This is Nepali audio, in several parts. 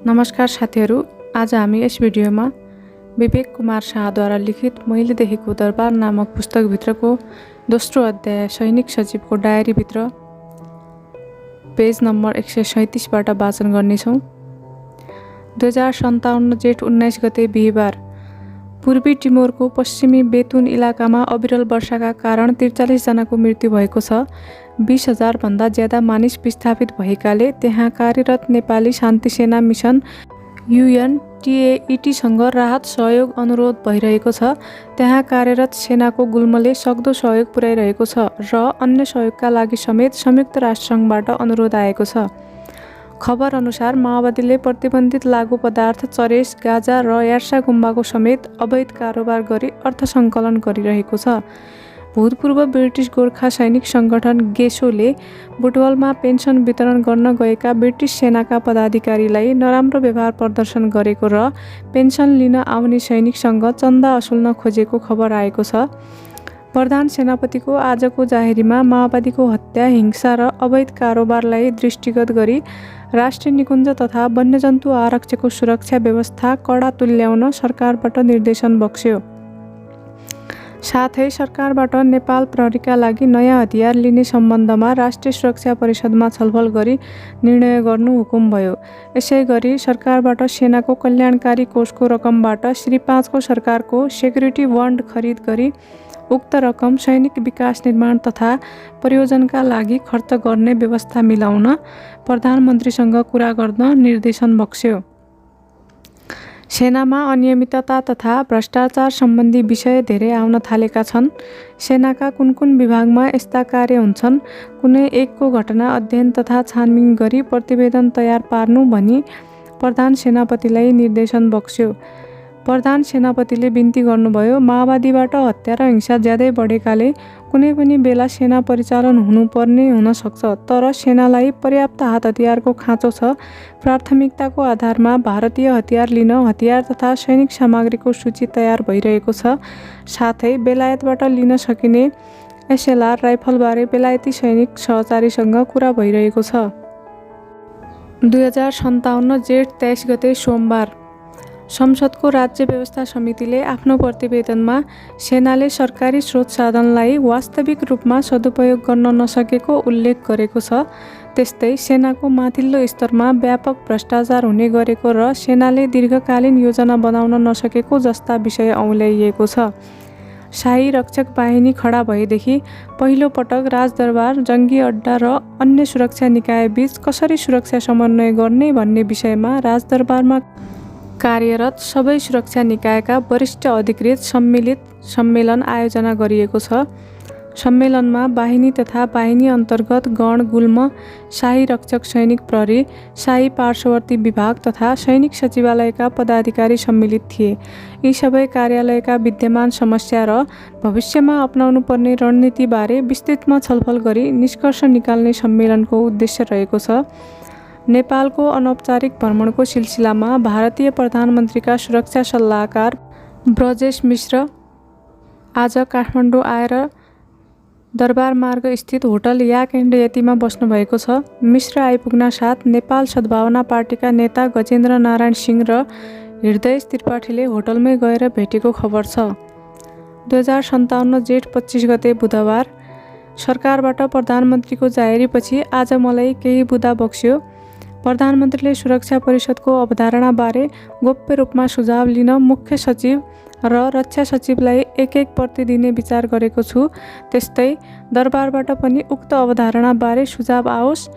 नमस्कार साथीहरू, आज हामी यस भिडियोमा विवेक कुमार शाहद्वारा लिखित मैले देखेको दरबार नामक पुस्तकभित्रको दोस्रो अध्याय सैनिक सचिवको डायरीभित्र पेज नम्बर 137 बाट वाचन गर्नेछौँ। 2057 जेठ 19 गते बिहिबार पूर्वी टिमोरको पश्चिमी बेतुन इलाकामा अविरल वर्षाका कारण 43 जनाको मृत्यु भएको छ। 20,000 भन्दा ज्यादा मानिस विस्थापित भएकाले त्यहाँ कार्यरत नेपाली शान्ति सेना मिसन UNTAED सँग राहत सहयोग अनुरोध भइरहेको छ। त्यहाँ कार्यरत सेनाको गुल्मले सक्दो सहयोग पुर्याइरहेको छ र अन्य सहयोगका लागि समेत संयुक्त राष्ट्रसङ्घबाट अनुरोध आएको छ। खबर अनुसार माओवादीले प्रतिबन्धित लागु पदार्थ चरेस, गाजा र यार्सा गुम्बाको समेत अवैध कारोबार गरी अर्थ सङ्कलन गरिरहेको छ। भूतपूर्व ब्रिटिस गोर्खा सैनिक सङ्गठन गेसोले बुटवलमा पेन्सन वितरण गर्न गएका ब्रिटिस सेनाका पदाधिकारीलाई नराम्रो व्यवहार प्रदर्शन गरेको र पेन्सन लिन आउने सैनिकसँग चन्दा असुल्न खोजेको खबर आएको छ। प्रधान सेनापतिको आजको जाहेरीमा माओवादीको हत्या, हिंसा र अवैध कारोबारलाई दृष्टिगत गरी राष्ट्रिय निकुञ्ज तथा वन्यजन्तु आरक्षको सुरक्षा व्यवस्था कडा तुल्याउन सरकारबाट निर्देशन बक्स्यो। साथै सरकारबाट नेपाल प्रहरीका लागि नयाँ हतियार लिने सम्बन्धमा राष्ट्रिय सुरक्षा परिषदमा छलफल गरी निर्णय गर्नु हुकुम भयो। यसैगरी सरकारबाट सेनाको कल्याणकारी कोषको रकमबाट श्री 5 को सरकारको सेक्युरिटी बन्ड खरिद गरी उक्त रकम सैनिक विकास निर्माण तथा प्रयोजनका लागि खर्च गर्ने व्यवस्था मिलाउन प्रधानमन्त्रीसँग कुरा गर्न निर्देशन बक्स्यो। सेनामा अनियमितता तथा भ्रष्टाचार सम्बन्धी विषय धेरै आउन थालेका छन्। सेनाका कुन कुन विभागमा यस्ता कार्य हुन्छन्, कुनै एकको घटना अध्ययन तथा छानबिन गरी प्रतिवेदन तयार पार्नु भनी प्रधान सेनापतिलाई निर्देशन बक्स्यो। प्रधान सेनापतिले बिन्ती गर्नुभयो, माओवादीबाट हत्या र हिंसा ज्यादै बढेकाले कुनै पनि बेला सेना परिचालन हुनुपर्ने हुन सक्छ, तर सेनालाई पर्याप्त हात हतियारको खाँचो छ। प्राथमिकताको आधारमा भारतीय हतियार लिन हतियार तथा सैनिक सामग्रीको सूची तयार भइरहेको छ। साथै बेलायतबाट लिन सकिने SLR राइफलबारे बेलायती सैनिक सहचारीसँग कुरा भइरहेको छ। 2057 जेठ 23 गते सोमबार संसदको राज्य व्यवस्था समितिले आफ्नो प्रतिवेदनमा सेनाले सरकारी स्रोत साधनलाई वास्तविक रूपमा सदुपयोग गर्न नसकेको उल्लेख गरेको छ। त्यस्तै सेनाको माथिल्लो स्तरमा व्यापक भ्रष्टाचार हुने गरेको र सेनाले दीर्घकालीन योजना बनाउन नसकेको जस्ता विषय औल्याइएको छ। शाही रक्षक बाहिनी खडा भएदेखि पहिलो पटक राजदरबार, जङ्गी अड्डा र अन्य सुरक्षा निकायबीच कसरी सुरक्षा समन्वय गर्ने भन्ने विषयमा राजदरबारमा कार्यरत सबै सुरक्षा निकायका वरिष्ठ अधिकृत सम्मिलित सम्मेलन आयोजना गरिएको छ। सम्मेलनमा बाहिनी तथा बाहिनी अन्तर्गत गण, गुल्म, शाही रक्षक सैनिक प्रहरी, शाही पार्श्ववर्ती विभाग तथा सैनिक सचिवालयका पदाधिकारी सम्मिलित थिए। यी सबै कार्यालयका विद्यमान समस्या र भविष्यमा अपनाउनुपर्ने रणनीतिबारे विस्तृतमा छलफल गरी निष्कर्ष निकाल्ने सम्मेलनको उद्देश्य रहेको छ। नेपालको अनौपचारिक भ्रमणको सिलसिलामा भारतीय प्रधानमन्त्रीका सुरक्षा सल्लाहकार ब्रजेश मिश्र आज काठमाडौँ आएर दरबार मार्ग स्थित होटल याक एन्ड यतिमा बस्नुभएको छ। मिश्र आइपुग्न साथ नेपाल सद्भावना पार्टीका नेता गजेन्द्र नारायण सिंह र हृदय त्रिपाठीले होटलमै गएर भेटेको खबर छ। 2057 जेठ 25 गते बुधबार सरकारबाट प्रधानमन्त्रीको जाहेरीपछि आज मलाई केही बुदा बक्स्यो। प्रधानमन्त्रीले सुरक्षा परिषदको अवधारणाबारे गोप्य रूपमा सुझाव लिन मुख्य सचिव र रक्षा सचिवलाई एक प्रति दिने विचार गरेको छु। त्यस्तै दरबारबाट पनि उक्त अवधारणाबारे सुझाव आओस्।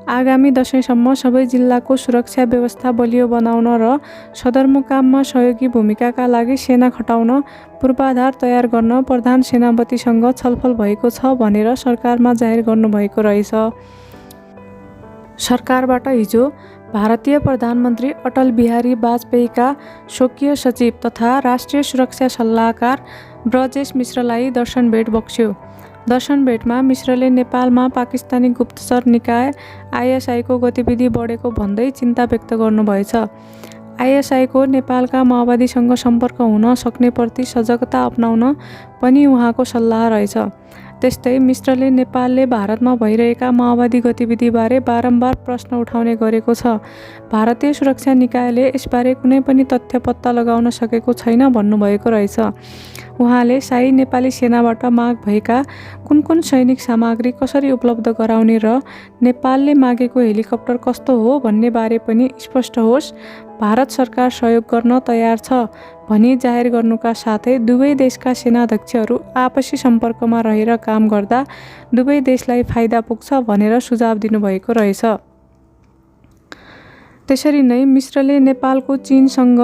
आगामी दशैँसम्म सबै जिल्लाको सुरक्षा व्यवस्था बलियो बनाउन र सदरमुकाममा सहयोगी भूमिकाका लागि सेना खटाउन पूर्वाधार तयार गर्न प्रधान सेनापतिसँग छलफल भएको छ भनेर सरकारमा जाहेर गर्नुभएको रहेछ। सरकारबाट हिजो भारतीय प्रधानमन्त्री अटल बिहारी वाजपेयीका स्वकीय सचिव तथा राष्ट्रिय सुरक्षा सल्लाहकार ब्रजेश मिश्रलाई दर्शन भेट बक्स्यो। दर्शन भेटमा मिश्रले नेपालमा पाकिस्तानी गुप्तचर निकाय ISI को गतिविधि बढेको भन्दै चिन्ता व्यक्त गर्नुभएछ। ISI को नेपालका माओवादीसँग सम्पर्क हुन सक्नेप्रति सजगता अपनाउन पनि उहाँको सल्लाह रहेछ। त्यस्तै मिश्रले नेपालले भारतमा भइरहेका माओवादी गतिविधिबारे बारम्बार प्रश्न उठाउने गरेको छ। भारतीय सुरक्षा निकायले यसबारे कुनै पनि तथ्य पत्ता लगाउन सकेको छैन भन्नुभएको रहेछ। उहाँले शाही नेपाली सेनाबाट माग भएका कुन कुन सैनिक सामग्री कसरी उपलब्ध गराउने र नेपालले मागेको हेलिकप्टर कस्तो हो भन्ने बारे पनि स्पष्ट होस्, भारत सरकार सहयोग गर्न तयार छ भनी जाहेर गर्नुका साथै दुवै देशका सेनाध्यक्षहरू आपसी सम्पर्कमा रहेर काम गर्दा दुवै देशलाई फाइदा पुग्छ भनेर सुझाव दिनुभएको रहेछ। त्यसरी नै मिश्रले नेपालको चीनसँग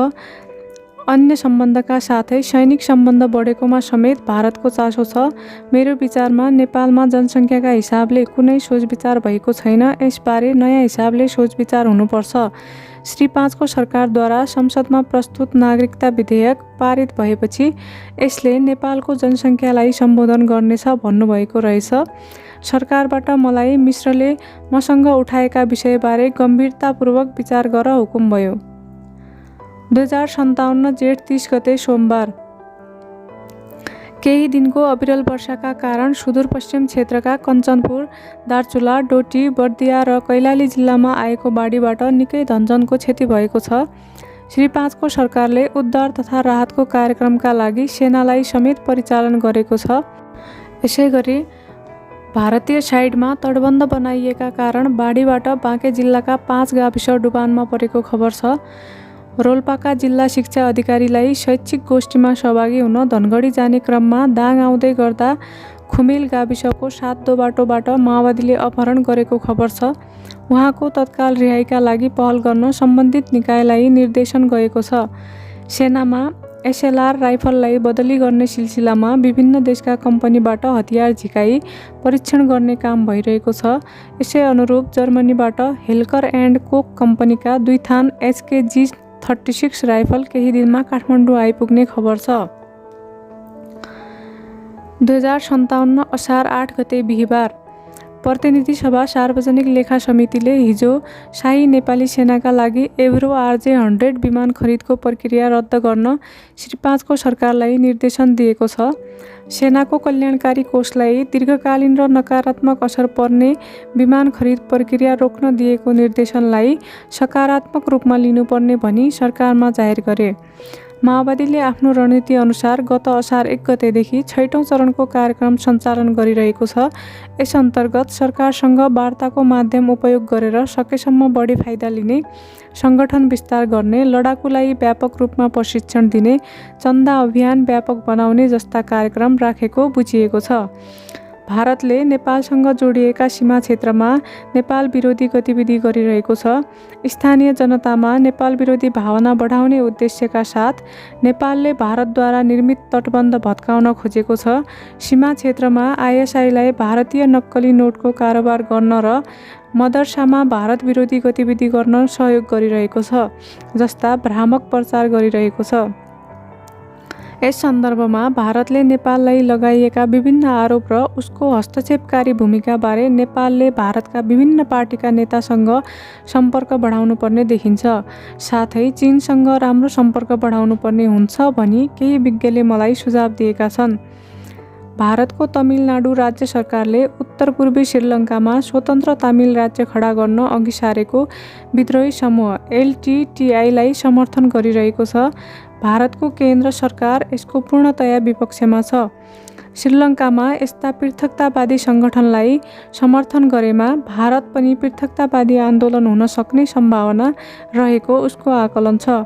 अन्य सम्बन्धका साथै सैनिक सम्बन्ध बढेकोमा समेत भारतको चासो छ। मेरो विचारमा नेपालमा जनसङ्ख्याका हिसाबले कुनै सोचविचार भएको छैन, यसबारे नयाँ हिसाबले सोचविचार हुनुपर्छ। श्री 5 को सरकारद्वारा संसदमा प्रस्तुत नागरिकता विधेयक पारित भएपछि यसले नेपालको जनसङ्ख्यालाई सम्बोधन गर्नेछ भन्नुभएको रहेछ। सरकारबाट मलाई मिश्रले मसँग उठाएका विषयबारे गम्भीरतापूर्वक विचार गर हुकुम भयो। 2057 जेठ 30 गते सोमबार। केही दिनको अविरल वर्षाका कारण सुदूरपश्चिम क्षेत्रका कञ्चनपुर, दार्चुला, डोटी, बर्दिया र कैलाली जिल्लामा आएको बाढीबाट निकै धनजनको क्षति भएको छ। श्री 5 को सरकारले उद्धार तथा राहतको कार्यक्रमका लागि सेनालाई समेत परिचालन गरेको छ। यसैगरी भारतीय साइडमा तटबन्ध बनाइएका कारण बाढीबाट बाँके जिल्लाका 5 गाविस डुबानमा परेको खबर छ। रोल्पाका जिल्ला शिक्षा अधिकारीलाई शैक्षिक गोष्ठीमा सहभागी हुन धनगढी जाने क्रममा दाङ आउँदै गर्दा खुमेल गाविसको 7 बाटोबाट माओवादीले अपहरण गरेको खबर छ। उहाँको तत्काल रिहाइका लागि पहल गर्न सम्बन्धित निकायलाई निर्देशन गएको छ। सेनामा एसएलआर राइफललाई बदली गर्ने सिलसिलामा विभिन्न देशका कम्पनीबाट हतियार झिकाई परीक्षण गर्ने काम भइरहेको छ। यसै अनुरूप जर्मनीबाट हेल्कर एन्ड कोक कम्पनीका 2 थान HKG-36 राइफल केही दिनमा काठमाडौँ आइपुग्ने खबर छ। 2057 असार 8 गते बिहीबार। प्रतिनिधि सभा सार्वजनिक लेखा समितिले हिजो शाही नेपाली सेनाका लागि एभ्रो RJ-100 विमान खरिदको प्रक्रिया रद्द गर्न श्री 5 को सरकारलाई निर्देशन दिएको छ। सेनाको कल्याणकारी कोषलाई दीर्घकालीन र नकारात्मक असर पर्ने विमान खरिद प्रक्रिया रोक्न दिएको निर्देशनलाई सकारात्मक रूपमा लिनुपर्ने भनी सरकारमा जाहेर गरे। माओवादीले आफ्नो रणनीति अनुसार गत असार 1 गतेदेखि 6औं चरणको कार्यक्रम सञ्चालन गरिरहेको छ। यस अन्तर्गत सरकारसँग वार्ताको माध्यम उपयोग गरेर सकेसम्म बढी फाइदा लिने, सङ्गठन विस्तार गर्ने, लडाकुलाई व्यापक रूपमा प्रशिक्षण दिने, चन्दा अभियान व्यापक बनाउने जस्ता कार्यक्रम राखेको बुझिएको छ। भारतले नेपालसँग जोडिएका सीमा क्षेत्रमा नेपाल विरोधी गतिविधि गरिरहेको छ। स्थानीय जनतामा नेपाल विरोधी भावना बढाउने उद्देश्यका साथ नेपालले भारतद्वारा निर्मित तटबन्ध भत्काउन खोजेको छ। सीमा क्षेत्रमा आइएसआईलाई भारतीय नक्कली नोटको कारोबार गर्न र मदरसामा भारत विरोधी गतिविधि गर्न सहयोग गरिरहेको छ जस्ता भ्रामक प्रचार गरिरहेको छ। यस सन्दर्भमा भारतले नेपाललाई लगाइएका विभिन्न आरोप र उसको हस्तक्षेपकारी भूमिकाबारे नेपालले भारतका विभिन्न पार्टीका नेतासँग सम्पर्क बढाउनुपर्ने देखिन्छ। साथै चीनसँग राम्रो सम्पर्क बढाउनुपर्ने हुन्छ भनी केही विज्ञले मलाई सुझाव दिएका छन्। भारतको तमिलनाडु राज्य सरकारले उत्तर पूर्वी श्रीलङ्कामा स्वतन्त्र तमिल राज्य खडा गर्न अघि सारेको विद्रोही समूह LTTI-लाई समर्थन गरिरहेको छ। भारतको केन्द्र सरकार यसको पूर्णतया विपक्षमा छ। श्रीलङ्कामा यस्ता पृथकतावादी सङ्गठनलाई समर्थन गरेमा भारत पनि पृथकतावादी आन्दोलन हुन सक्ने सम्भावना रहेको उसको आकलन छ।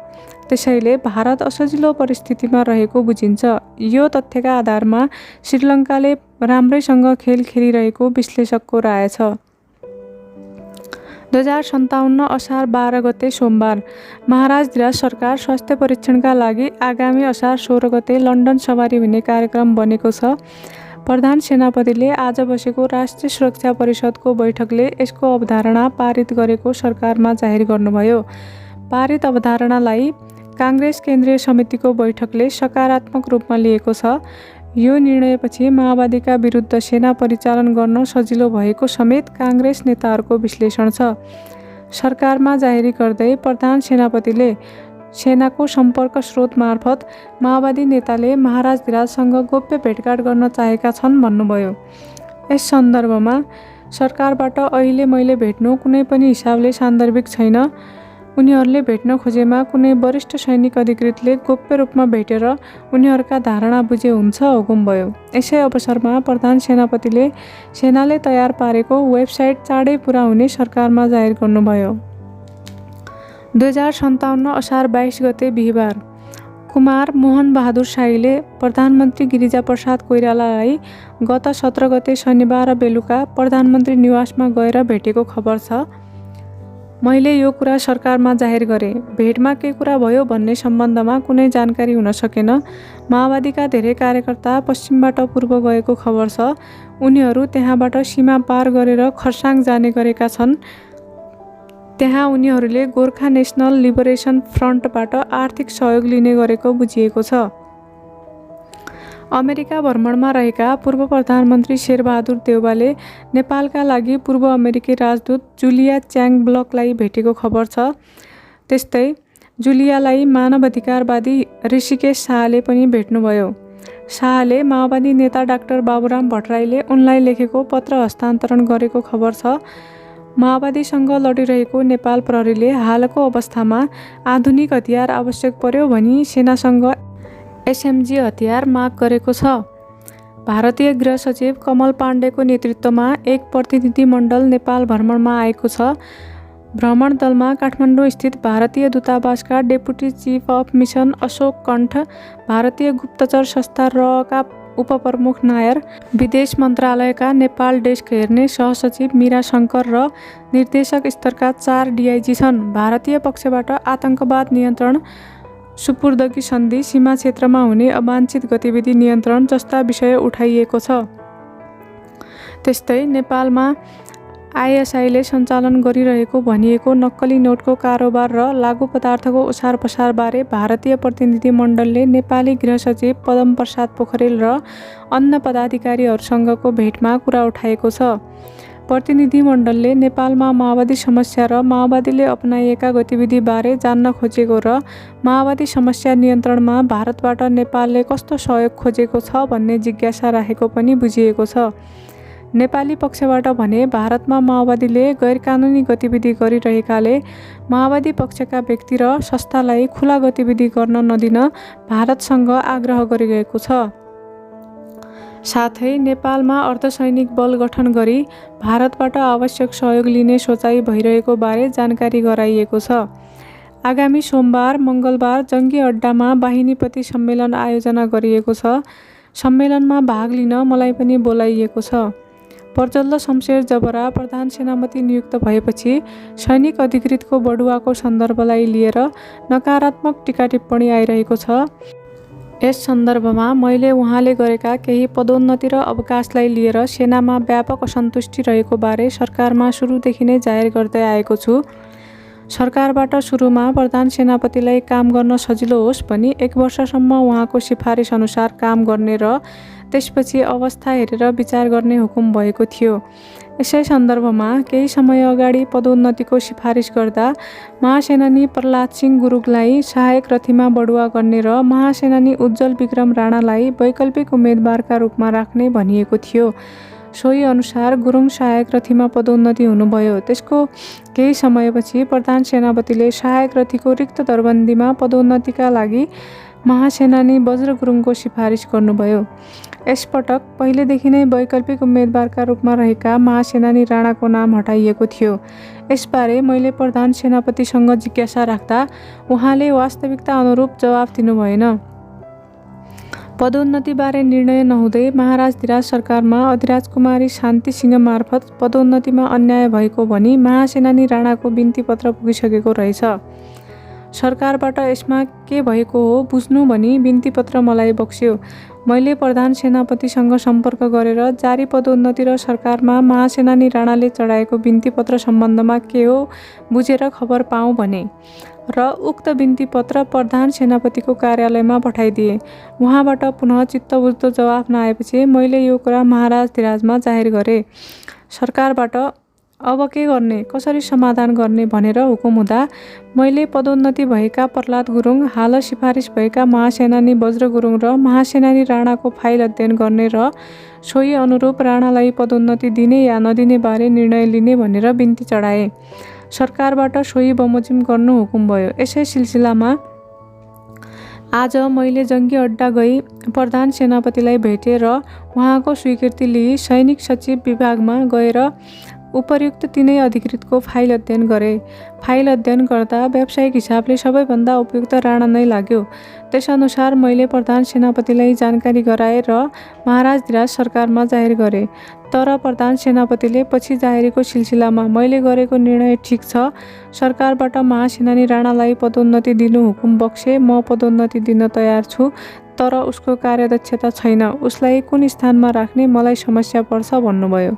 त्यसैले भारत असजिलो परिस्थितिमा रहेको बुझिन्छ। यो तथ्यका आधारमा श्रीलङ्काले राम्रैसँग खेल खेलिरहेको विश्लेषकको राय छ। 2057 असार 12 गते सोमबार। महाराज धिराज सरकार स्वास्थ्य परीक्षणका लागि आगामी असार 16 गते लन्डन सवारी हुने कार्यक्रम बनेको छ। प्रधान सेनापतिले आज बसेको राष्ट्रिय सुरक्षा परिषदको बैठकले यसको अवधारणा पारित गरेको सरकारमा जाहेर गर्नुभयो। पारित अवधारणालाई काङ्ग्रेस केन्द्रीय समितिको बैठकले सकारात्मक रूपमा लिएको छ। यो निर्णयपछि माओवादीका विरुद्ध सेना परिचालन गर्न सजिलो भएको समेत काङ्ग्रेस नेताहरूको विश्लेषण छ। सरकारमा जाहेरी गर्दै प्रधान सेनापतिले सेनाको सम्पर्क स्रोत मार्फत माओवादी नेताले महाराज धिराजसँग गोप्य भेटघाट गर्न चाहेका छन् भन्नुभयो। यस सन्दर्भमा सरकारबाट अहिले मैले भेट्नु कुनै पनि हिसाबले सान्दर्भिक छैन। उनीहरूले भेट्न खोजेमा कुनै वरिष्ठ सैनिक अधिकृतले गोप्य रूपमा भेटेर उनीहरूका धारणा बुझे हुन्छ हुकुम भयो। यसै अवसरमा प्रधान सेनापतिले सेनाले तयार पारेको वेबसाइट चाँडै पुरा हुने सरकारमा जाहेर गर्नुभयो। 2057 असार 22 गते बिहिबार कुमार मोहन बहादुर शाहीले प्रधानमन्त्री गिरिजाप्रसाद कोइरालालाई गत 17 गते शनिबार बेलुका प्रधानमन्त्री निवासमा गएर भेटेको खबर छ। मैले यो कुरा सरकारमा जाहेर गरेँ। भेटमा के कुरा भयो भन्ने सम्बन्धमा कुनै जानकारी हुन सकेन। माओवादीका धेरै कार्यकर्ता पश्चिमबाट पूर्व गएको खबर छ। उनीहरू त्यहाँबाट सीमा पार गरेर खर्साङ जाने गरेका छन्। त्यहाँ उनीहरूले गोर्खा नेसनल लिबरेसन फ्रन्टबाट आर्थिक सहयोग लिने गरेको बुझिएको छ। अमेरिका भ्रमणमा रहेका पूर्व प्रधानमन्त्री शेरबहादुर देउवाले नेपालका लागि पूर्व अमेरिकी राजदूत जुलिया च्याङ ब्लकलाई भेटेको खबर छ। त्यस्तै जुलियालाई मानवाधिकारवादी ऋषिकेश शाहले पनि भेट्नुभयो। शाहले माओवादी नेता डाक्टर बाबुराम भट्टराईले उनलाई लेखेको पत्र हस्तान्तरण गरेको खबर छ। माओवादीसँग लडिरहेको नेपाल प्रहरीले हालको अवस्थामा आधुनिक हतियार आवश्यक पर्यो भनी सेनासँग एसएमजी हतियार माग गरेको छ। भारतीय गृह सचिव कमल पाण्डेको नेतृत्वमा एक प्रतिनिधिमण्डल नेपाल भ्रमणमा आएको छ। भ्रमण दलमा काठमाडौँ स्थित भारतीय दूतावासका deputy chief of mission Ashok Kanth, भारतीय गुप्तचर संस्था रका उपप्रमुख नायर, विदेश मन्त्रालयका नेपाल डेस्क हेर्ने सहसचिव मीरा शङ्कर र निर्देशक स्तरका 4 डिआइजी छन्। भारतीय पक्षबाट आतंकवाद नियन्त्रण, सुपुर्दगी सन्धि, सीमा क्षेत्रमा हुने अवाञ्छित गतिविधि नियन्त्रण जस्ता विषय उठाइएको छ। त्यस्तै नेपालमा आइएसआईले सञ्चालन गरिरहेको भनिएको नक्कली नोटको कारोबार र लागु पदार्थको ओसार पसारबारे भारतीय प्रतिनिधिमण्डलले नेपाली गृह सचिव पदमप्रसाद पोखरेल र अन्य पदाधिकारीहरूसँगको भेटमा कुरा उठाएको छ। प्रतिनिधिमण्डलले नेपालमा माओवादी समस्या र माओवादीले अपनाइएका गतिविधिबारे जान्न खोजेको र माओवादी समस्या नियन्त्रणमा भारतबाट नेपालले कस्तो सहयोग खोजेको छ भन्ने जिज्ञासा राखेको पनि बुझिएको छ। नेपाली पक्षबाट भने भारतमा माओवादीले गैरकानुनी गतिविधि गरिरहेकाले माओवादी पक्षका व्यक्ति र संस्थालाई खुला गतिविधि गर्न नदिन भारतसँग आग्रह गरिरहेको छ। साथै नेपालमा अर्धसैनिक बल गठन गरी भारतबाट आवश्यक सहयोग लिने सोचाइ भइरहेको बारे जानकारी गराइएको छ। आगामी सोमबार मङ्गलबार जङ्गी अड्डामा वाहिनीपति सम्मेलन आयोजना गरिएको छ। सम्मेलनमा भाग लिन मलाई पनि बोलाइएको छ। प्रज्वल्ल शमशेर जबरा प्रधान सेनापति नियुक्त भएपछि सैनिक अधिकृतको बढुवाको सन्दर्भलाई लिएर नकारात्मक टिका टिप्पणी आइरहेको छ। यस सन्दर्भमा मैले उहाँले गरेका केही पदोन्नति र अवकाशलाई लिएर सेनामा व्यापक असन्तुष्टि रहेको बारे सरकारमा सुरुदेखि नै जाहेर गर्दै आएको छु। सरकारबाट सुरुमा प्रधान सेनापतिलाई काम गर्न सजिलो होस् भनी 1 वर्षसम्म उहाँको सिफारिस अनुसार काम गर्ने र त्यसपछि अवस्था हेरेर विचार गर्ने हुकुम भएको थियो। यसै सन्दर्भमा केही समय अगाडि पदोन्नतिको सिफारिस गर्दा महासेनानी प्रहलाद सिंह गुरुङलाई सहायक रथीमा बढुवा गर्ने र महासेनानी उज्जवल विक्रम राणालाई वैकल्पिक उम्मेदवारका रूपमा राख्ने भनिएको थियो। सोही अनुसार गुरुङ सहायक रथीमा पदोन्नति हुनुभयो। त्यसको केही समयपछि प्रधान सेनापतिले सहायक रथीको रिक्त दरबन्दीमा पदोन्नतिका लागि महासेनानी वज्र गुरुङको सिफारिस गर्नुभयो। यसपटक पहिलेदेखि नै वैकल्पिक उम्मेदवारका रूपमा रहेका महासेनानी राणाको नाम हटाइएको थियो। यसबारे मैले प्रधान सेनापतिसँग जिज्ञासा राख्दा उहाँले वास्तविकता अनुरूप जवाफ दिनुभएन। पदोन्नतिबारे निर्णय नहुँदै महाराज धिराज सरकारमा अधिराज कुमारी शान्ति सिंह मार्फत पदोन्नतिमा अन्याय भएको भनी महासेनानी राणाको बिन्ती पत्र पुगिसकेको रहेछ। सरकारबाट यसमा के भएको हो बुझ्नु भनी बिन्ती पत्र मलाई बक्स्यो। मैले प्रधान सेनापतिसँग सम्पर्क गरेर जारी पदोन्नति र सरकारमा महासेनानी राणाले चढाएको बिन्ती पत्र सम्बन्धमा के हो बुझेर खबर पाऊँ भने र उक्त बिन्ती पत्र प्रधान सेनापतिको कार्यालयमा पठाइदिए। उहाँबाट पुनः चित्तबुझ्दो जवाफ नआएपछि मैले यो कुरा महाराज धिराजमा जाहेर गरेँ। सरकारबाट अब के गर्ने, कसरी समाधान गर्ने भनेर हुकुम हुँदा मैले पदोन्नति भएका प्रहलाद गुरुङ, हाल सिफारिस भएका महासेनानी वज्र गुरुङ र महासेनानी राणाको फाइल अध्ययन गर्ने र सोही अनुरूप राणालाई पदोन्नति दिने या नदिने बारे निर्णय लिने भनेर बिन्ती चढाए। सरकारबाट सोही बमोजिम गर्नु हुकुम भयो। यसै सिलसिलामा आज मैले जङ्गी अड्डा गई प्रधान सेनापतिलाई भेटेँ र उहाँको स्वीकृति लिई सैनिक सचिव विभागमा गएर उपर्युक्त तिनै अधिकृतको फाइल अध्ययन गरेँ। फाइल अध्ययन गर्दा व्यावसायिक हिसाबले सबैभन्दा उपयुक्त राणा नै लाग्यो। त्यसअनुसार मैले प्रधान सेनापतिलाई जानकारी गराएँ र महाराज धिराज सरकारमा जाहेर गरेँ। तर प्रधान सेनापतिले पछि जाहेरीको सिलसिलामा मैले गरेको निर्णय ठिक छ, सरकारबाट महासेनानी राणालाई पदोन्नति दिनु हुकुम बक्से म पदोन्नति दिन तयार छु, तर उसको कार्यदक्षता छैन, उसलाई कुन स्थानमा राख्ने मलाई समस्या पर्छ भन्नुभयो।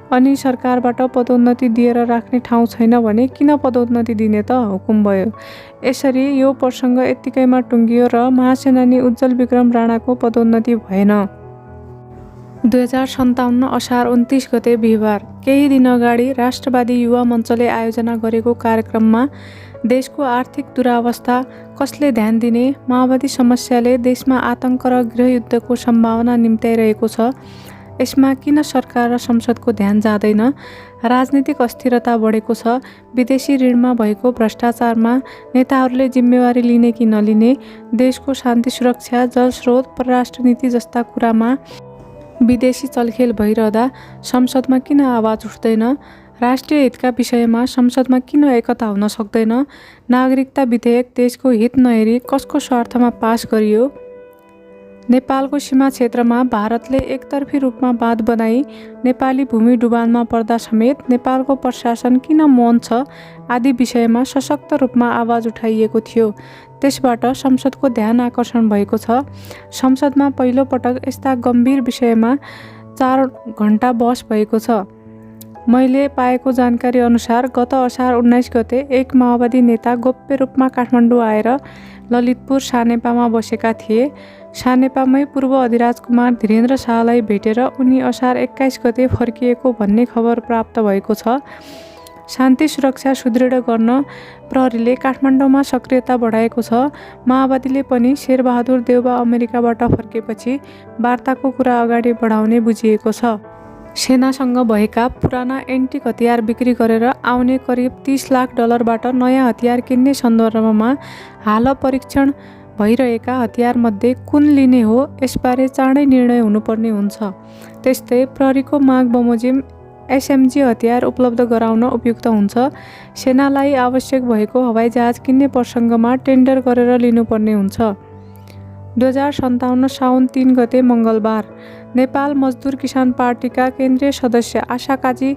अनि सरकारबाट पदोन्नति दिएर राख्ने ठाउँ छैन भने किन पदोन्नति दिने त, हुकुम भयो। यसरी यो प्रसङ्ग यत्तिकैमा टुङ्गियो र महासेनानी उज्जवल विक्रम राणाको पदोन्नति भएन। 2057 असार 29 गते बिहिबार, केही दिन अगाडि राष्ट्रवादी युवा मञ्चले आयोजना गरेको कार्यक्रममा देशको आर्थिक दुरावस्था कसले ध्यान दिने, माओवादी समस्याले देशमा आतङ्क र गृहयुद्धको सम्भावना निम्त्याइरहेको छ, यसमा किन सरकार र संसदको ध्यान जाँदैन, राजनीतिक अस्थिरता बढेको छ, विदेशी ऋणमा भएको भ्रष्टाचारमा नेताहरूले जिम्मेवारी लिने कि नलिने, देशको शान्ति सुरक्षा, जलस्रोत, परराष्ट्र नीति जस्ता कुरामा विदेशी चलखेल भइरहँदा संसदमा किन आवाज उठ्दैन, राष्ट्रिय हितका विषयमा संसदमा किन एकता हुन सक्दैन, नागरिकता विधेयक देशको हित नहेरी कसको स्वार्थमा पास गरियो, नेपालको सीमा क्षेत्रमा भारतले एकतर्फी रूपमा बाँध बनाई नेपाली भूमि डुबानमा पर्दा समेत नेपालको प्रशासन किन मौन छ आदि विषयमा सशक्त रूपमा आवाज उठाइएको थियो। त्यसबाट संसदको ध्यान आकर्षण भएको छ। संसदमा पहिलो पटक यस्ता गम्भीर विषयमा 4 घण्टा बहस भएको छ। मैले पाएको जानकारी अनुसार गत असार 19 गते एक माओवादी नेता गोप्य रूपमा काठमाडौँ आएर ललितपुर सानेपामा बसेका थिए। सानेपामै पूर्व अधिराज कुमार धीरेन्द्र शाहलाई भेटेर उनी असार 21 गते फर्किएको भन्ने खबर प्राप्त भएको छ। शान्ति सुरक्षा सुदृढ गर्न प्रहरीले काठमाडौँमा सक्रियता बढाएको छ। माओवादीले पनि शेरबहादुर देउबा अमेरिकाबाट फर्केपछि वार्ताको कुरा अगाडि बढाउने बुझिएको छ। सेनासँग भएका पुराना एन्टिक हतियार बिक्री गरेर आउने करिब 30 लाख डलरबाट नयाँ हतियार किन्ने सन्दर्भमा हाल परीक्षण भइरहेका हतियारमध्ये कुन लिने हो यसबारे चाँडै निर्णय हुनुपर्ने हुन्छ। त्यस्तै प्रहरीको माग बमोजिम एसएमजी हतियार उपलब्ध गराउन उपयुक्त हुन्छ। सेनालाई आवश्यक भएको हवाईजहाज किन्ने प्रसङ्गमा टेन्डर गरेर लिनुपर्ने हुन्छ। 2057 साउन 3 गते मङ्गलबार, नेपाल मजदुर किसान पार्टीका केन्द्रीय सदस्य आशा काजी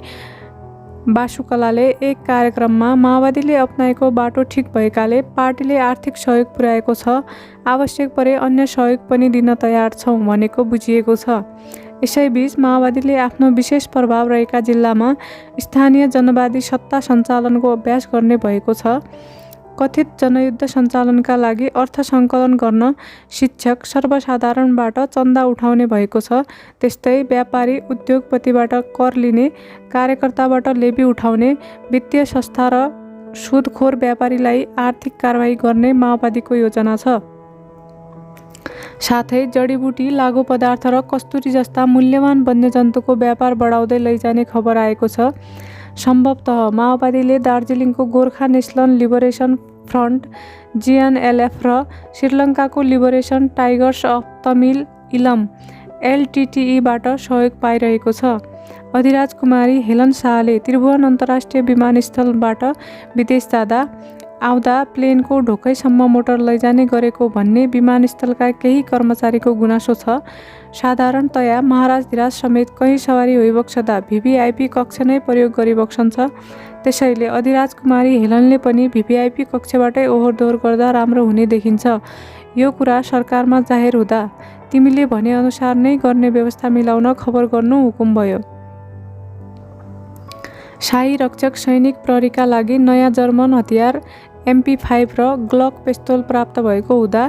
बासुकलाले एक कार्यक्रममा माओवादीले अपनाएको बाटो ठिक भएकाले पार्टीले आर्थिक सहयोग पुर्याएको छ, आवश्यक परे अन्य सहयोग पनि दिन तयार छौँ भनेको बुझिएको छ। यसैबीच माओवादीले आफ्नो विशेष प्रभाव रहेका जिल्लामा स्थानीय जनवादी सत्ता सञ्चालनको अभ्यास गर्ने भएको छ। कथित जनयुद्ध सञ्चालनका लागि अर्थ सङ्कलन गर्न शिक्षक सर्वसाधारणबाट चन्दा उठाउने भएको छ। त्यस्तै व्यापारी उद्योगपतिबाट कर लिने, कार्यकर्ताबाट लेबी उठाउने, वित्तीय संस्था र सुदखोर व्यापारीलाई आर्थिक कारबाही गर्ने माओवादीको योजना छ। साथै जडीबुटी, लागु पदार्थ र कस्तुरी जस्ता मूल्यवान वन्यजन्तुको व्यापार बढाउँदै लैजाने खबर आएको छ। सम्भवतः माओवादीले दार्जिलिङको Gorkha national liberation front GNLF र श्रीलङ्काको लिबरेसन टाइगर्स अफ तमिल इलम एलटिटिईबाट सहयोग पाइरहेको छ। अधिराज कुमारी हेलन शाहले त्रिभुवन अन्तर्राष्ट्रिय विमानस्थलबाट विदेश जाँदा आउँदा प्लेनको ढोकैसम्म मोटर लैजाने गरेको भन्ने विमानस्थलका केही कर्मचारीको गुनासो छ। साधारणतया महाराज धिराज समेत कहीँ सवारी होइबक्सदा भिभिआइपी कक्ष नै प्रयोग गरिबक्सन्छ। त्यसैले अधिराज कुमारी हेलनले पनि भिभिआइपी कक्षबाटै ओहोरदोहोर गर्दा राम्रो हुने देखिन्छ। यो कुरा सरकारमा जाहेर हुँदा तिमीले भनेअनुसार नै गर्ने व्यवस्था मिलाउन खबर गर्नु हुकुम भयो। शाही रक्षक सैनिक प्रहरीका लागि नयाँ जर्मन हतियार MP5 र ग्लक पिस्तोल प्राप्त भएको हुँदा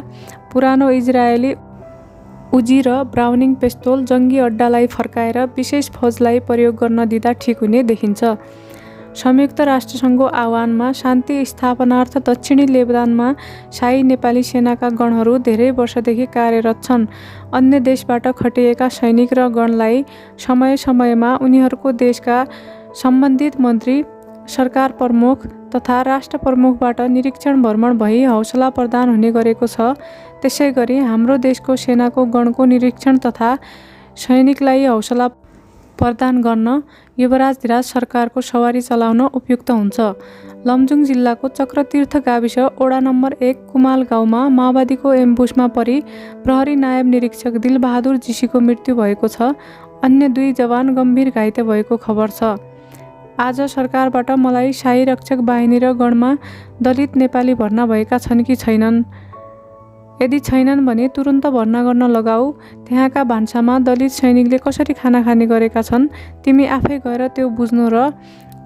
पुरानो इजरायली उजी र ब्राउनिङ पेस्तोल जङ्गी अड्डालाई फर्काएर विशेष फौजलाई प्रयोग गर्न दिँदा ठिक हुने देखिन्छ। संयुक्त राष्ट्रसङ्घको आह्वानमा शान्ति स्थापनार्थ दक्षिणी लेबनानमा शाही नेपाली सेनाका गणहरू धेरै वर्षदेखि कार्यरत छन्। अन्य देशबाट खटिएका सैनिक र गणलाई समय समयमा उनीहरूको देशका सम्बन्धित मन्त्री, सरकार प्रमुख तथा राष्ट्र प्रमुखबाट निरीक्षण भ्रमण भई हौसला प्रदान हुने गरेको छ। त्यसै गरी हाम्रो देशको सेनाको गणको निरीक्षण तथा सैनिकलाई हौसला प्रदान गर्न युवराज धिराज सरकारको सवारी चलाउन उपयुक्त हुन्छ। लमजुङ जिल्लाको चक्रतीर्थ गाविस वडा नम्बर 1 कुमाल गाउँमा माओवादीको एम्बुसमा परि प्रहरी नायब निरीक्षक दिलबहादुर जीसीको मृत्यु भएको छ। अन्य 2 जवान गम्भीर घाइते भएको खबर छ। आज सरकारबाट मलाई शाही रक्षक बाहिनी र गणमा दलित नेपाली भर्ना भएका छन् कि छैनन्? यदि छैनन् भने तुरुन्त भर्ना गर्न लगाऊ। त्यहाँका भान्सामा दलित सैनिकले कसरी खाना खाने गरेका छन् तिमी आफै गएर त्यो बुझ्नु र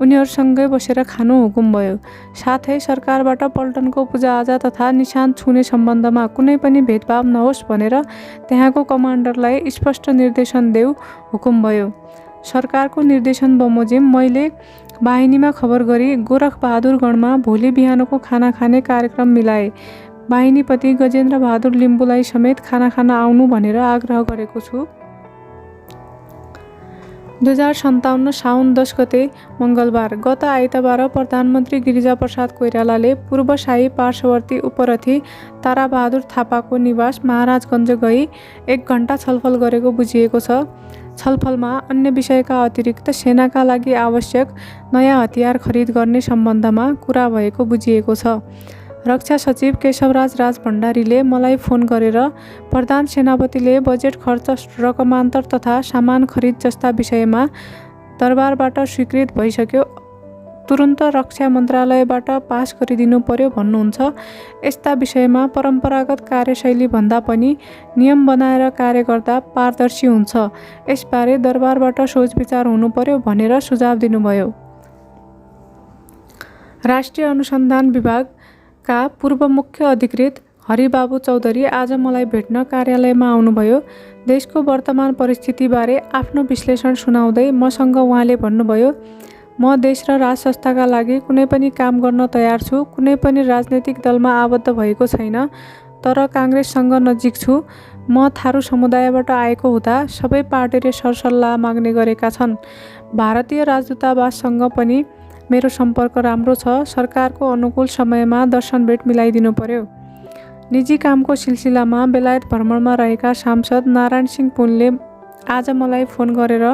उनीहरूसँगै बसेर खानु हुकुम भयो। साथै सरकारबाट पल्टनको पूजाआजा तथा निशान छुने सम्बन्धमा कुनै पनि भेदभाव नहोस् भनेर त्यहाँको कमान्डरलाई स्पष्ट निर्देशन देऊ हुकुम भयो। सरकारको निर्देशन बमोजिम मैले बाहिनीमा खबर गरी गोरखबहादुर गणमा भोलि बिहानको खाना खाने कार्यक्रम मिलाए। बाहिनीपति गजेन्द्र बहादुर लिम्बूलाई समेत खाना खान आउनु भनेर आग्रह गरेको छु। 2057 साउन 10 गते मङ्गलबार गत आइतबार प्रधानमन्त्री गिरिजाप्रसाद कोइरालाले पूर्व शाही पार्श्ववर्ती उपरथी ताराबहादुर थापाको निवास महाराजगञ्ज गई 1 घण्टा छलफल गरेको बुझिएको छ। छलफलमा अन्य विषयका अतिरिक्त सेनाका लागि आवश्यक नयाँ हतियार खरिद गर्ने सम्बन्धमा कुरा भएको बुझिएको छ। रक्षा सचिव केशवराज राजभण्डारीले मलाई फोन गरेर प्रधान सेनापतिले बजेट खर्च रकमान्तर तथा सामान खरिद जस्ता विषयमा दरबारबाट स्वीकृत भइसक्यो, तुरुन्त रक्षा मन्त्रालयबाट पास गरिदिनु पर्यो भन्नुहुन्छ। यस्ता विषयमा परम्परागत कार्यशैली भन्दा पनि नियम बनाएर कार्य गर्दा पारदर्शी हुन्छ। यसबारे दरबारबाट सोचविचार हुनु पर्यो भनेर सुझाव दिनुभयो। राष्ट्रिय अनुसन्धान विभागका पूर्व मुख्य अधिकृत हरिबाबु चौधरी आज मलाई भेट्न कार्यालयमा आउनुभयो। देशको वर्तमान परिस्थितिबारे आफ्नो विश्लेषण सुनाउँदै मसँग उहाँले भन्नुभयो, म देश र राज संस्थाका लागि कुनै पनि काम गर्न तयार छु। कुनै पनि राजनैतिक दलमा आबद्ध भएको छैन, तर काङ्ग्रेससँग नजिक छु। म थारू समुदायबाट आएको हुँदा सबै पार्टीले सरसल्लाह माग्ने गरेका छन्। भारतीय राजदूतावाससँग पनि मेरो सम्पर्क राम्रो छ। सरकारको अनुकूल समयमा दर्शन भेट मिलाइदिनु पर्यो। निजी कामको सिलसिलामा बेलायत भ्रमणमा रहेका सांसद नारायण सिंह पुनले आज मलाई फोन गरेर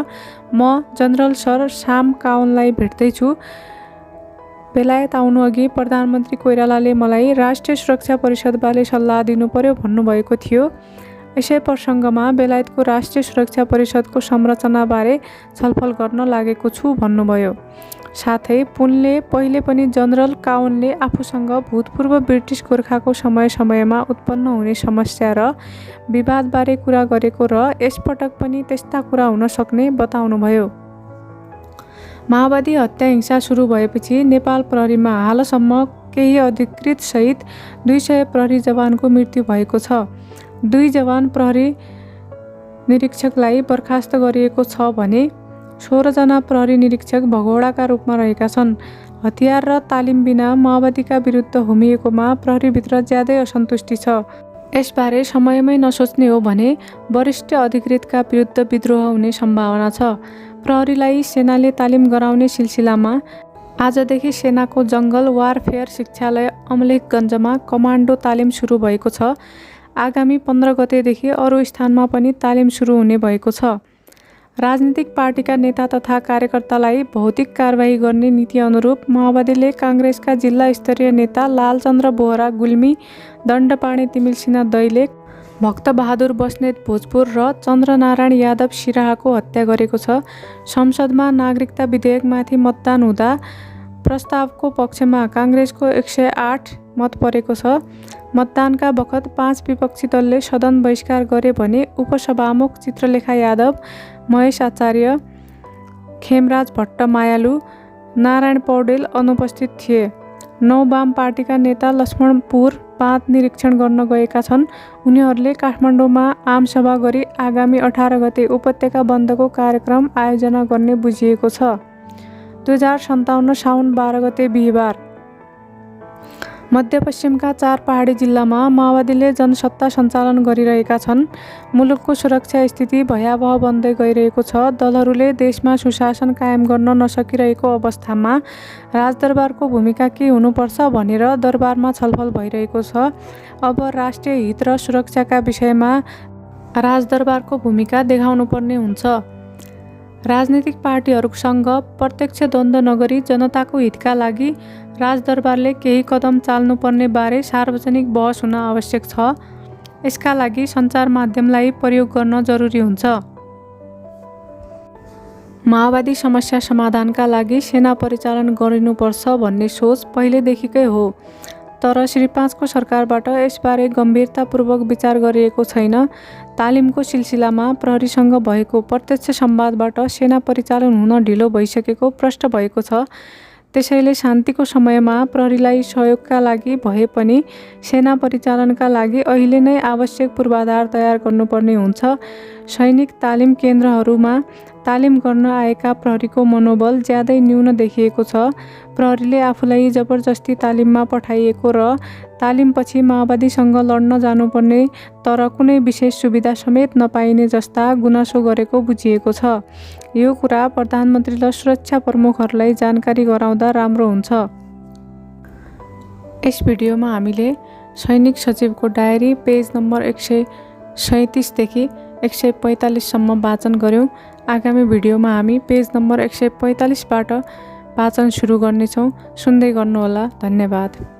म जनरल सर साम काउनलाई भेट्दैछु। बेलायत आउनुअघि प्रधानमन्त्री कोइरालाले मलाई राष्ट्रिय सुरक्षा परिषदबारे सल्लाह दिनु पर्यो भन्नुभएको थियो। यसै प्रसङ्गमा बेलायतको राष्ट्रिय सुरक्षा परिषदको संरचनाबारे छलफल गर्न लागेको छु भन्नुभयो। साथै पुनले पहिले पनि जनरल काउनले आफूसँग भूतपूर्व ब्रिटिस गोर्खाको समय समयमा उत्पन्न हुने समस्या र विवादबारे कुरा गरेको र यसपटक पनि त्यस्ता कुरा हुन सक्ने बताउनुभयो। माओवादी हत्या हिंसा सुरु भएपछि नेपाल प्रहरीमा हालसम्म केही अधिकृत सहित 200 प्रहरी जवानको मृत्यु भएको छ। 2 जवान प्रहरी निरीक्षकलाई बर्खास्त गरिएको छ भने 16 जना प्रहरी निरीक्षक भगौडाका रूपमा रहेका छन्। हतियार र तालिम बिना माओवादीका विरुद्ध होमिएकोमा प्रहरीभित्र ज्यादै असन्तुष्टि छ। यसबारे समयमै नसोच्ने हो भने वरिष्ठ अधिकृतका विरुद्ध विद्रोह हुने सम्भावना छ। प्रहरीलाई सेनाले तालिम गराउने सिलसिलामा आजदेखि सेनाको जङ्गल वारफेयर शिक्षालय अमलेखगञ्जमा कमान्डो तालिम सुरु भएको छ। आगामी 15 गतेदेखि अरू स्थानमा पनि तालिम सुरु हुने भएको छ। राजनीतिक पार्टीका नेता तथा कार्यकर्तालाई भौतिक कारबाही गर्ने नीति अनुरूप माओवादीले काङ्ग्रेसका जिल्ला स्तरीय नेता लालचन्द्र बोहरा गुल्मी, दण्डपाणी तिमिलसिना दैलेख, भक्तबहादुर बस्नेत भोजपुर र चन्द्रनारायण यादव सिराहाको हत्या गरेको छ। संसदमा नागरिकता विधेयकमाथि मतदान हुँदा प्रस्तावको पक्षमा काङ्ग्रेसको 108 मत परेको छ। मतदानका बखत 5 विपक्षी दलले सदन बहिष्कार गरे भने उपसभामुख चित्रलेखा यादव, महेश आचार्य, खेमराज भट्ट मायालु, नारायण पौडेल अनुपस्थित थिए। 9 वाम पार्टीका नेता लक्ष्मण पुर, बाँध निरीक्षण गर्न गएका छन्। उनीहरूले काठमाडौँमा आमसभा गरी आगामी 18 गते उपत्यका बन्दको कार्यक्रम आयोजना गर्ने बुझिएको छ। 2057 साउन 12 गते बिहिबार मध्यपश्चिमका 4 पहाडी जिल्लामा माओवादीले जनसत्ता सञ्चालन गरिरहेका छन्। मुलुकको सुरक्षा स्थिति भयावह बन्दै गइरहेको छ। दलहरूले देशमा सुशासन कायम गर्न नसकिरहेको अवस्थामा राजदरबारको भूमिका के हुनुपर्छ भनेर दरबारमा छलफल भइरहेको छ। अब राष्ट्रिय हित र सुरक्षाका विषयमा राजदरबारको भूमिका देखाउनुपर्ने हुन्छ। राजनीतिक पार्टीहरूसँग प्रत्यक्ष द्वन्द्व नगरी जनताको हितका लागि राजदरबारले केही कदम चाल्नुपर्ने बारे सार्वजनिक बहस हुन आवश्यक छ। यसका लागि सञ्चार माध्यमलाई प्रयोग गर्न जरुरी हुन्छ। माओवादी समस्या समाधानका लागि सेना परिचालन गरिनुपर्छ भन्ने सोच पहिलेदेखिकै हो, तर श्री 5 को सरकारबाट यसबारे गम्भीरतापूर्वक विचार गरिएको छैन। तालिमको सिलसिलामा प्रहरीसँग भएको प्रत्यक्ष संवादबाट सेना परिचालन हुन ढिलो भइसकेको प्रष्ट भएको छ। त्यसैले शान्तिको समयमा प्रहरीलाई सहयोगका लागि भए पनि सेना परिचालनका लागि अहिले नै आवश्यक पूर्वाधार तयार गर्नुपर्ने हुन्छ। सैनिक तालिम केन्द्रहरूमा तालिम गर्न आएका प्रहरीको मनोबल ज्यादै न्यून देखिएको छ। प्रहरीले आफूलाई जबरजस्ती तालिममा पठाइएको र तालिमपछि माओवादीसँग लड्न जानुपर्ने तर कुनै विशेष सुविधा समेत नपाइने जस्ता गुनासो गरेको बुझिएको छ। यो कुरा प्रधानमन्त्री र सुरक्षा प्रमुखहरूलाई जानकारी गराउँदा राम्रो हुन्छ। यस भिडियोमा हामीले सैनिक सचिवको डायरी पेज नम्बर 137 देखि 145 सम्म वाचन गर्यौं। आगामी भिडियोमा हामी पेज नम्बर 145 बाट वाचन सुरु गर्नेछौँ। सुन्दै गर्नुहोला। धन्यवाद।